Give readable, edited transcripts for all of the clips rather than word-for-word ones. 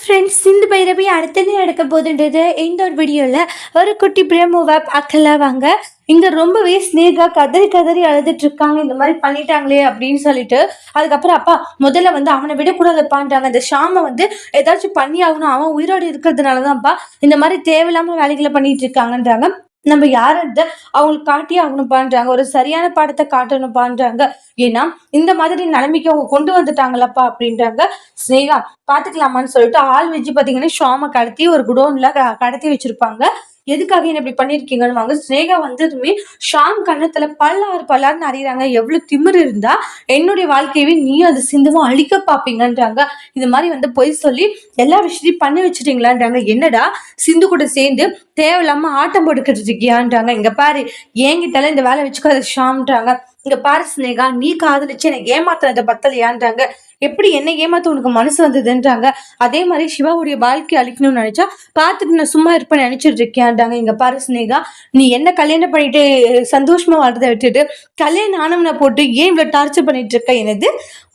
Friends, இந்த பைரவி அடுத்தது நடக்க போதுன்றது இந்த ஒரு வீடியோவில் ஒரு குட்டி பிரேமோவை பார்க்கலாம் வாங்க. இங்கே ரொம்பவே ஸ்னேகா கதறி கதறி அழுதுட்டு இருக்காங்க. இந்த மாதிரி பண்ணிட்டாங்களே அப்படின்னு சொல்லிட்டு அதுக்கப்புறம் அப்பா முதல்ல வந்து அவனை விடக்கூடாதுப்பான்றாங்க. இந்த ஷாமை வந்து ஏதாச்சும் பண்ணி ஆகணும், அவன் உயிரோடு இருக்கிறதுனால தான்ப்பா இந்த மாதிரி தேவையில்லாமல் வேலைகளை பண்ணிட்டு இருக்காங்கன்றாங்க. நம்ம யாருன்றத அவங்களுக்கு காட்டியே ஆகணும்பான்றாங்க. ஒரு சரியான பாடத்தை காட்டணும்பான்றாங்க. ஏன்னா இந்த மாதிரி நிலைமைக்கு அவங்க கொண்டு வந்துட்டாங்களப்பா அப்படின்றாங்க. ஸ்னேகா பாத்துக்கலாமான்னு சொல்லிட்டு ஆள் வச்சு பாத்தீங்கன்னா ஷாமை கடத்தி ஒரு குடோன்ல கடத்தி வச்சிருப்பாங்க. எதுக்காக என்ன இப்படி பண்ணிருக்கீங்கன்னு வாங்க. ஸ்னேகா வந்ததுமே ஷாம் கண்ணத்துல பல்லாறுன்னு அறியறாங்க. எவ்வளவு திமிரு இருந்தா என்னுடைய வாழ்க்கையவே நீயும் அது சிந்துவும் அழிக்க பாப்பீங்கன்றாங்க. இது மாதிரி வந்து பொய் சொல்லி எல்லா விஷயத்தையும் பண்ணி வச்சுட்டீங்களான்றாங்க. என்னடா சிந்து கூட சேர்ந்து தேவையில்லாம ஆட்டம் போட்டுக்கிட்டு இருக்கியான்றாங்க. இங்க பாரு, என்கிட்ட இந்த வேலை வச்சுக்காத ஷாம்ன்றாங்க. இங்க பாரு ஸ்னேகா, நீ காதலிச்சு எனக்கு ஏமாத்தினதை பத்தலையான்றாங்க. எப்படி என்ன ஏமாத்த உனக்கு மனசு வந்ததுன்றாங்க. அதே மாதிரி சிவாவுடைய வாழ்க்கை அழிக்கணும்னு நினைச்சா பார்த்துட்டு நான் சும்மா இருப்பேன்னு நினைச்சிட்டு இருக்கியான்றாங்க. இங்க பாரு ஸ்னேகா, நீ என்ன கல்யாணம் பண்ணிட்டு சந்தோஷமா வாழ்றதை விட்டுட்டு கல்யாணம் ஆனவனை போட்டு ஏன் இவ்வளவு டார்ச்சர் பண்ணிட்டு இருக்க? என்னது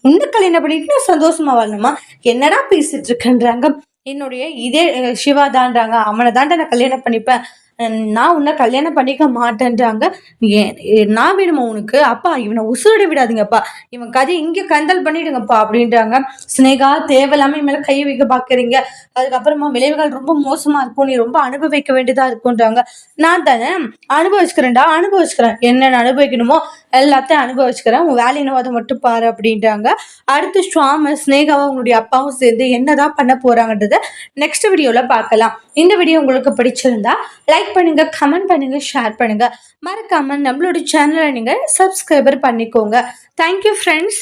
உன்னை கல்யாணம் பண்ணிட்டு நான் சந்தோஷமா வாழணுமா? என்னடா பேசிட்டு இருக்கேன்றாங்க. என்னுடைய இதே சிவா தான்றாங்க. அவனை தான்டா நான் கல்யாணம் பண்ணிப்பேன், நான் உன்னை கல்யாணம் பண்ணிக்க மாட்டேன்றாங்க. நான் வேணுமா உனக்கு? அப்பா இவனை உசுரோட விடாதீங்கப்பா, இவன் கதை இங்கே கந்தல் பண்ணிடுங்கப்பா அப்படின்றாங்க. ஸ்னேகா தேவையில்லாம மேல கையை வைக்க பாக்குறீங்க, அதுக்கப்புறமா விளைவுகள் ரொம்ப மோசமா இருக்கும், நீ ரொம்ப அனுபவிக்க வேண்டியதா இருக்கும்ன்றாங்க. நான் தானே அனுபவிச்சுக்கிறேன், என்னென்ன அனுபவிக்கணுமோ எல்லாத்தையும் அனுபவிச்சுக்கிறேன், உன் வேலை என்னவோ அதை மட்டும் பாரு அப்படின்றாங்க. அடுத்து ஸ்வாம ஸ்னேகாவும் அவங்களுடைய அப்பாவும் சேர்ந்து என்னதான் பண்ண போறாங்கன்றத நெக்ஸ்ட் வீடியோல பார்க்கலாம். இந்த வீடியோ உங்களுக்கு பிடிச்சிருந்தா லைக் பண்ணுங்க, கமெண்ட் பண்ணுங்க, ஷேர் பண்ணுங்க. மறக்காம நம்மளோட சேனலை நீங்க சப்ஸ்கிரைபர் பண்ணிக்கோங்க. Thank you friends.